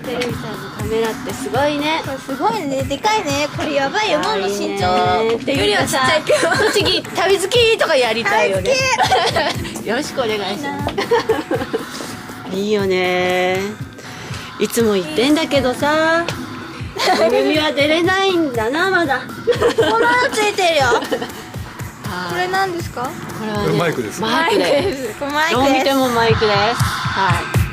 テレビさんのカメラってすごいね。これすごいね、でかいね。これやばいよ、もう身長っていうよりはさ、栃木旅好きとかやりたいよね。よろしくお願いします。いいよね。いつも言ってんだけどさ、番組は出れないんだな、まだ。このついてるよ。これ何ですか？これはね、マイクです。マイクです。これマイクどう見です。てもマイクです。はい。